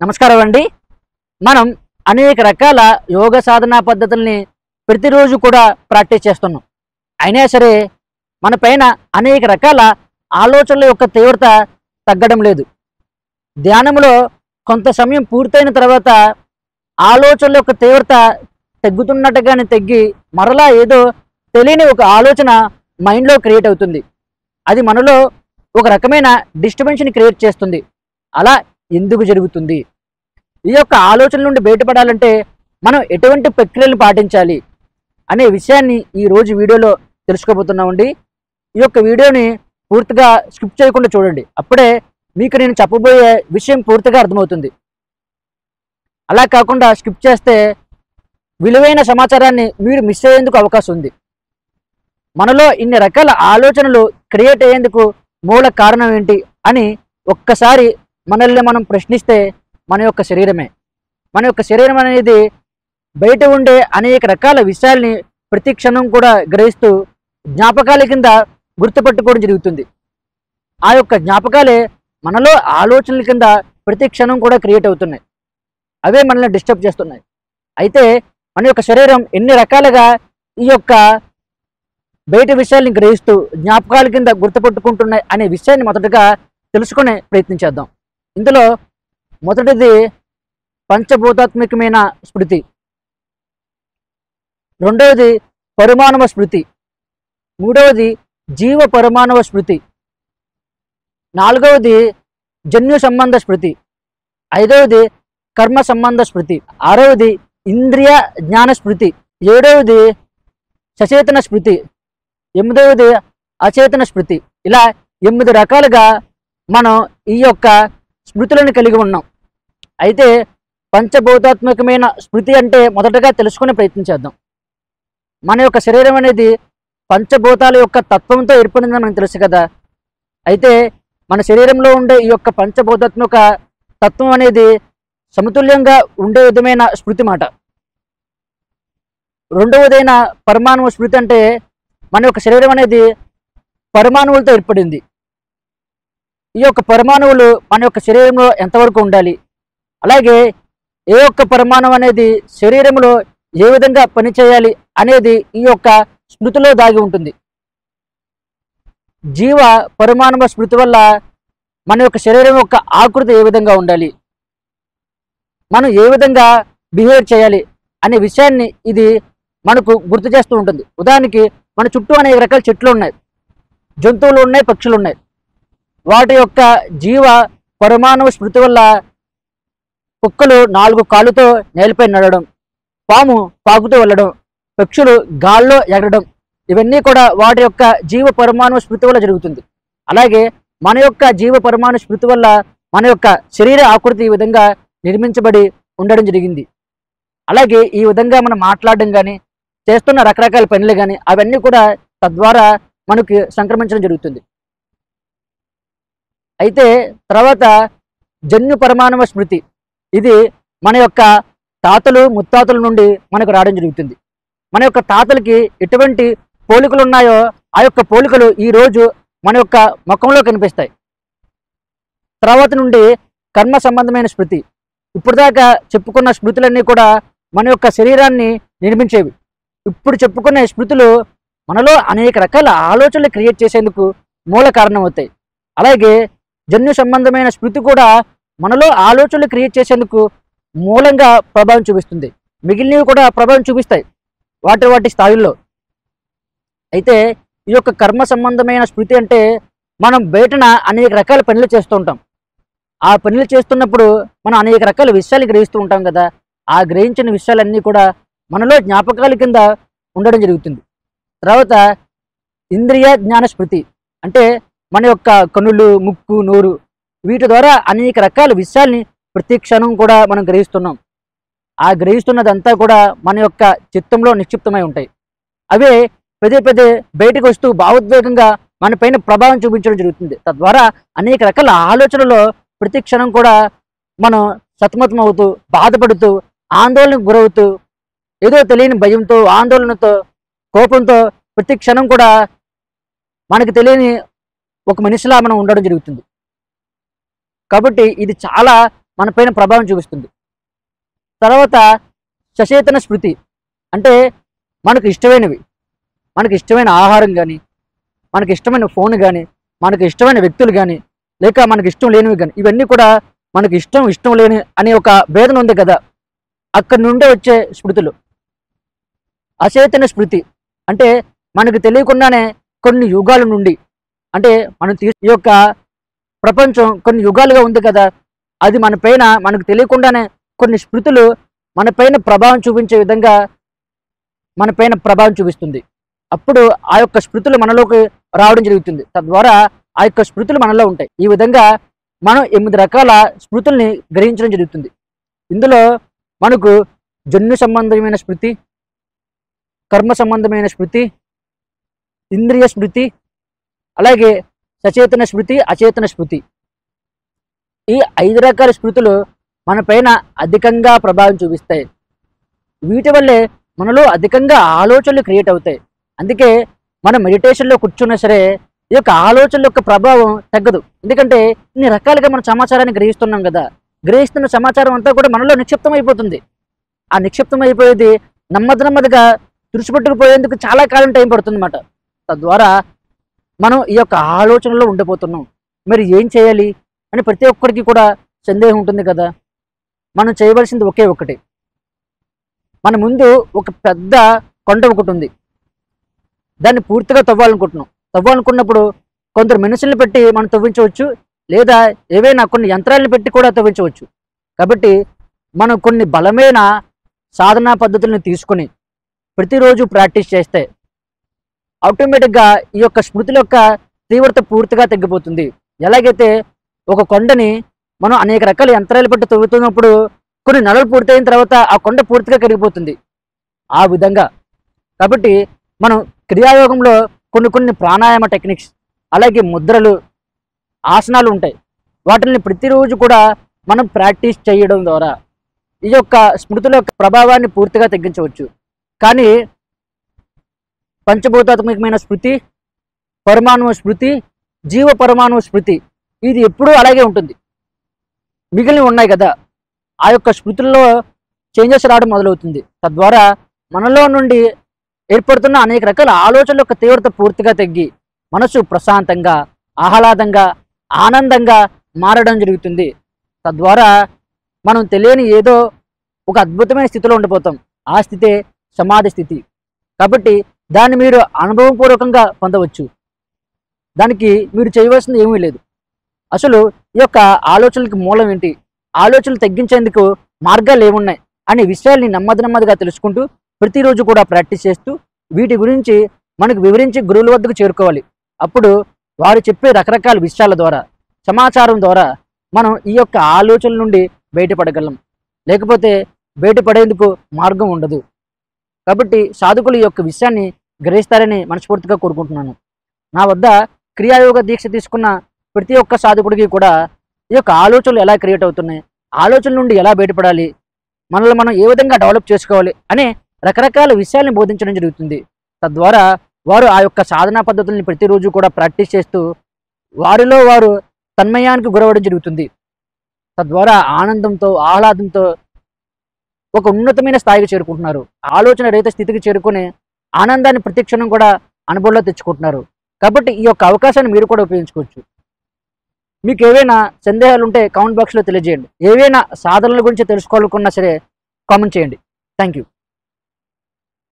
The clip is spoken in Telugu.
నమస్కారం అండి. మనం అనేక రకాల యోగ సాధనా పద్ధతుల్ని ప్రతిరోజు కూడా ప్రాక్టీస్ చేస్తున్నాం. అయినా సరే మన పైన అనేక రకాల ఆలోచనల యొక్క తీవ్రత తగ్గడం లేదు. ధ్యానంలో కొంత సమయం పూర్తయిన తర్వాత ఆలోచనల యొక్క తీవ్రత తగ్గుతున్నట్టుగానే తగ్గి మరలా ఏదో తెలియని ఒక ఆలోచన మైండ్లో క్రియేట్ అవుతుంది. అది మనలో ఒక రకమైన డిస్టర్బెన్స్ని క్రియేట్ చేస్తుంది. అలా ఎందుకు జరుగుతుంది? ఈ యొక్క ఆలోచన నుండి బయటపడాలంటే మనం ఎటువంటి ప్రక్రియలను పాటించాలి అనే విషయాన్ని ఈ రోజు వీడియోలో తెలుసుకోబోతున్నామండి. ఈ యొక్క వీడియోని పూర్తిగా స్కిప్ చేయకుండా చూడండి. అప్పుడే మీకు నేను చెప్పబోయే విషయం పూర్తిగా అర్థమవుతుంది. అలా కాకుండా స్కిప్ చేస్తే విలువైన సమాచారాన్ని మీరు మిస్ అయ్యేందుకు అవకాశం ఉంది. మనలో ఇన్ని రకాల ఆలోచనలు క్రియేట్ అయ్యేందుకు మూల కారణం ఏంటి అని ఒక్కసారి మనల్ని మనం ప్రశ్నిస్తే మన యొక్క శరీరం అనేది బయట ఉండే అనేక రకాల విషయాల్ని ప్రతి క్షణం కూడా గ్రహిస్తూ జ్ఞాపకాల కింద గుర్తుపట్టుకోవడం జరుగుతుంది. ఆ యొక్క జ్ఞాపకాలే మనలో ఆలోచనల కింద ప్రతి క్షణం కూడా క్రియేట్ అవుతున్నాయి. అవే మనల్ని డిస్టర్బ్ చేస్తున్నాయి. అయితే మన యొక్క శరీరం ఎన్ని రకాలుగా ఈ యొక్క బయట విషయాల్ని గ్రహిస్తూ జ్ఞాపకాల కింద గుర్తుపట్టుకుంటున్నాయి అనే విషయాన్ని మొదటగా తెలుసుకునే ప్రయత్నించేద్దాం. ఇందులో మొదటిది పంచభూతాత్మకమైన స్మృతి, రెండవది పరమాణవ స్మృతి, మూడవది జీవ పరమాణవ స్మృతి, నాలుగవది జన్యు సంబంధ స్మృతి, ఐదవది కర్మ సంబంధ స్మృతి, ఆరవది ఇంద్రియ జ్ఞాన స్మృతి, ఏడవది సచేతన స్మృతి, ఎనిమిదవది అచేతన స్మృతి. ఇలా 8 రకాలుగా మనం ఈ యొక్క స్మృతులను కలిగి ఉన్నాం. అయితే పంచభూతాత్మకమైన స్మృతి అంటే మొదటగా తెలుసుకునే ప్రయత్నించేద్దాం. మన యొక్క శరీరం అనేది పంచభూతాల యొక్క తత్వంతో ఏర్పడిందని మనకు తెలుసు కదా. అయితే మన శరీరంలో ఉండే ఈ యొక్క పంచభూతాత్మక తత్వం అనేది సమతుల్యంగా ఉండే విధమైన స్మృతి మాట. రెండవదైన పరమాణు స్మృతి అంటే మన యొక్క శరీరం అనేది పరమాణువులతో ఏర్పడింది. ఈ యొక్క పరమాణువులు మన యొక్క శరీరంలో ఎంతవరకు ఉండాలి, అలాగే ఏ ఒక్క పరమాణువు అనేది శరీరంలో ఏ విధంగా పనిచేయాలి అనేది ఈ యొక్క స్మృతిలో దాగి ఉంటుంది. జీవ పరమాణువ స్మృతి వల్ల మన యొక్క శరీరం యొక్క ఆకృతి ఏ విధంగా ఉండాలి, మనం ఏ విధంగా బిహేవ్ చేయాలి అనే విషయాన్ని ఇది మనకు గుర్తు చేస్తూ ఉంటుంది. ఉదాహరణకి మన చుట్టూ అనేక రకాల చెట్లు ఉన్నాయి, జంతువులు ఉన్నాయి, పక్షులు ఉన్నాయి. వాటి యొక్క జీవ పరమాణు స్మృతి వల్ల కుక్కలు 4 కాళ్ళతో నేలపై నడవడం, పాము పాకుతూ వెళ్ళడం, పక్షులు గాల్లో ఎగరడం, ఇవన్నీ కూడా వాటి యొక్క జీవ పరమాణు స్మృతి వల్ల జరుగుతుంది. అలాగే మన యొక్క జీవ పరమాణు స్మృతి వల్ల మన యొక్క శరీర ఆకృతి ఈ విధంగా నిర్మించబడి ఉండడం జరిగింది. అలాగే ఈ విధంగా మనం మాట్లాడడం కానీ చేస్తున్న రకరకాల పనులు కానీ అవన్నీ కూడా తద్వారా మనకి సంక్రమించడం జరుగుతుంది. అయితే తర్వాత జన్యు పరమాణవ స్మృతి, ఇది మన యొక్క తాతలు ముత్తాతల నుండి మనకు రావడం జరుగుతుంది. మన యొక్క తాతలకి ఎటువంటి పోలికలు ఉన్నాయో ఆ యొక్క పోలికలు ఈరోజు మన యొక్క ముఖంలో కనిపిస్తాయి. తర్వాత నుండి కర్మ సంబంధమైన స్మృతి, ఇప్పుడు దాకా చెప్పుకున్న స్మృతులన్నీ కూడా మన యొక్క శరీరాన్ని నిర్మించేవి. ఇప్పుడు చెప్పుకునే స్మృతులు మనలో అనేక రకాల ఆలోచనలు క్రియేట్ చేసేందుకు మూల కారణం అవుతాయి. అలాగే జన్యు సంబంధమైన స్మృతి కూడా మనలో ఆలోచనలు క్రియేట్ చేసేందుకు మూలంగా ప్రభావం చూపిస్తుంది. మిగిలినవి కూడా ప్రభావం చూపిస్తాయి వాటి స్థాయిల్లో. అయితే ఈ యొక్క కర్మ సంబంధమైన స్మృతి అంటే మనం బయటన అనేక రకాల పనులు చేస్తూ ఉంటాం. ఆ పనులు చేస్తున్నప్పుడు మనం అనేక రకాల విషయాలు గ్రహిస్తూ ఉంటాం కదా. ఆ గ్రహించిన విషయాలన్నీ కూడా మనలో జ్ఞాపకాల కింద ఉండడం జరుగుతుంది. తర్వాత ఇంద్రియ జ్ఞాన స్మృతి అంటే మన యొక్క కనులు, ముక్కు, నోరు వీటి ద్వారా అనేక రకాల విషయాల్ని ప్రతి క్షణం కూడా మనం గ్రహిస్తున్నాం. ఆ గ్రహిస్తున్నదంతా కూడా మన యొక్క చిత్తంలో నిక్షిప్తమై ఉంటాయి. అవే పదే బయటకు వస్తూ భావోద్వేగంగా మన పైన ప్రభావం చూపించడం జరుగుతుంది. తద్వారా అనేక రకాల ఆలోచనలో ప్రతి క్షణం కూడా మనం సతమతం అవుతూ, బాధపడుతూ, ఆందోళనకు గురవుతూ, ఏదో తెలియని భయంతో, ఆందోళనతో, కోపంతో ప్రతి క్షణం కూడా మనకు తెలియని ఒక మనిషిలా మనం ఉండడం జరుగుతుంది. కాబట్టి ఇది చాలా మనపైన ప్రభావం చూపిస్తుంది. తర్వాత సచేతన స్మృతి అంటే మనకు ఇష్టమైనవి, మనకి ఇష్టమైన ఆహారం కానీ, మనకి ఇష్టమైన ఫోన్ కానీ, మనకి ఇష్టమైన వ్యక్తులు కానీ, లేక మనకి ఇష్టం లేనివి కానీ, ఇవన్నీ కూడా మనకి ఇష్టం లేని అనే ఒక భేదం ఉంది కదా, అక్కడి నుండే వచ్చే స్మృతులు. అచేతన స్మృతి అంటే మనకు తెలియకుండానే కొన్ని యుగాల నుండి, అంటే మనం ఈ యొక్క ప్రపంచం కొన్ని యుగాలుగా ఉంది కదా, అది మన పైన మనకు తెలియకుండానే కొన్ని స్మృతులు మన పైన ప్రభావం చూపించే విధంగా మన పైన ప్రభావం చూపిస్తుంది. అప్పుడు ఆ యొక్క స్మృతులు మనలోకి రావడం జరుగుతుంది. తద్వారా ఆ యొక్క స్మృతులు మనలో ఉంటాయి. ఈ విధంగా మనం 8 రకాల స్మృతుల్ని గ్రహించడం జరుగుతుంది. ఇందులో మనకు జన్యు సంబంధమైన స్మృతి, కర్మ సంబంధమైన స్మృతి, ఇంద్రియ స్మృతి, అలాగే సచేతన స్మృతి, అచేతన స్మృతి, ఈ 5 రకాల స్మృతులు మన పైన అధికంగా ప్రభావం చూపిస్తాయి. వీటి వల్లే మనలో అధికంగా ఆలోచనలు క్రియేట్ అవుతాయి. అందుకే మనం మెడిటేషన్లో కూర్చున్నా సరే ఈ యొక్క ఆలోచనల యొక్క ప్రభావం తగ్గదు. ఎందుకంటే ఇన్ని రకాలుగా మనం సమాచారాన్ని గ్రహిస్తున్నాం కదా, గ్రహిస్తున్న సమాచారం అంతా కూడా మనలో నిక్షిప్తం అయిపోతుంది. ఆ నిక్షిప్తం అయిపోయేది నెమ్మదిగా తుడిచిపెట్టుకుపోయేందుకు చాలా కాలం టైం పడుతుంది అన్నమాట. తద్వారా మనం ఈ యొక్క ఆలోచనలో ఉండిపోతున్నాం. మరి ఏం చేయాలి అని ప్రతి ఒక్కరికి కూడా సందేహం ఉంటుంది కదా. మనం చేయవలసింది ఒకే ఒకటి. మన ముందు ఒక పెద్ద కొండ ఒకటి ఉంది, దాన్ని పూర్తిగా తవ్వాలనుకున్నప్పుడు కొందరు మనుషుల్ని పెట్టి మనం తవ్వించవచ్చు, లేదా ఏవైనా కొన్ని యంత్రాలను పెట్టి కూడా తవ్వించవచ్చు. కాబట్టి మనం కొన్ని బలమైన సాధనా పద్ధతులను తీసుకొని ప్రతిరోజు ప్రాక్టీస్ చేస్తే ఆటోమేటిక్గా ఈ యొక్క స్మృతుల యొక్క తీవ్రత పూర్తిగా తగ్గిపోతుంది. ఎలాగైతే ఒక కొండని మనం అనేక రకాల యంత్రాలు పెట్టి తవ్వుతున్నప్పుడు కొన్ని నెలలు పూర్తయిన తర్వాత ఆ కొండ పూర్తిగా కరిగిపోతుంది, ఆ విధంగా. కాబట్టి మనం క్రియాయోగంలో కొన్ని ప్రాణాయామ టెక్నిక్స్, అలాగే ముద్రలు, ఆసనాలు ఉంటాయి. వాటిని ప్రతిరోజు కూడా మనం ప్రాక్టీస్ చేయడం ద్వారా ఈ యొక్క స్మృతుల యొక్క ప్రభావాన్ని పూర్తిగా తగ్గించవచ్చు. కానీ పంచభూతాత్మకమైన స్మృతి, పరమాణు స్మృతి, జీవ పరమాణు స్మృతి, ఇది ఎప్పుడూ అలాగే ఉంటుంది. మిగిలినవి ఉన్నాయి కదా, ఆ యొక్క స్మృతుల్లో చేంజెస్ రావడం మొదలవుతుంది. తద్వారా మనలో నుండి ఏర్పడుతున్న అనేక రకాల ఆలోచనల యొక్క తీవ్రత పూర్తిగా తగ్గి మనసు ప్రశాంతంగా, ఆహ్లాదంగా, ఆనందంగా మారడం జరుగుతుంది. తద్వారా మనం తెలియని ఏదో ఒక అద్భుతమైన స్థితిలో ఉండిపోతాం. ఆ స్థితే సమాధి స్థితి. కాబట్టి దాన్ని మీరు అనుభవపూర్వకంగా పొందవచ్చు. దానికి మీరు చేయవలసింది ఏమీ లేదు. అసలు ఈ యొక్క ఆలోచనలకు మూలం ఏంటి, ఆలోచనలు తగ్గించేందుకు మార్గాలు ఏమున్నాయి అనే విషయాల్ని నెమ్మదిగా తెలుసుకుంటూ ప్రతిరోజు కూడా ప్రాక్టీస్ చేస్తూ వీటి గురించి మనకు వివరించి గురువుల వద్దకు చేరుకోవాలి. అప్పుడు వారు చెప్పే రకరకాల విషయాల ద్వారా, సమాచారం ద్వారా మనం ఈ యొక్క ఆలోచనల నుండి బయటపడగలం. లేకపోతే బయటపడేందుకు మార్గం ఉండదు. కాబట్టి సాధకులు ఈ యొక్క విషయాన్ని గ్రహిస్తారని మనస్ఫూర్తిగా కోరుకుంటున్నాను. నా వద్ద క్రియాయోగ దీక్ష తీసుకున్న ప్రతి ఒక్క సాధకుడికి కూడా ఈ యొక్క ఆలోచనలు ఎలా క్రియేట్ అవుతున్నాయి, ఆలోచనల నుండి ఎలా బయటపడాలి, మనల్ని మనం ఏ విధంగా డెవలప్ చేసుకోవాలి అనే రకరకాల విషయాల్ని బోధించడం జరుగుతుంది. తద్వారా వారు ఆ యొక్క సాధనా పద్ధతుల్ని ప్రతిరోజు కూడా ప్రాక్టీస్ చేస్తూ వారిలో వారు తన్మయానికి గురవడం జరుగుతుంది. తద్వారా ఆనందంతో, ఆహ్లాదంతో ఒక ఉన్నతమైన స్థాయికి చేరుకుంటున్నారు. ఆలోచన రహిత స్థితికి చేరుకుని ఆనందాన్ని ప్రతిక్షణం కూడా అనుభవంలో తెచ్చుకుంటున్నారు. కాబట్టి ఈ యొక్క అవకాశాన్ని మీరు కూడా ఉపయోగించుకోవచ్చు. మీకు ఏవైనా సందేహాలు ఉంటే కామెంట్ బాక్స్లో తెలియజేయండి. ఏవైనా సాధనల గురించి తెలుసుకోవాలనుకున్నా సరే కామెంట్ చేయండి. Thank you.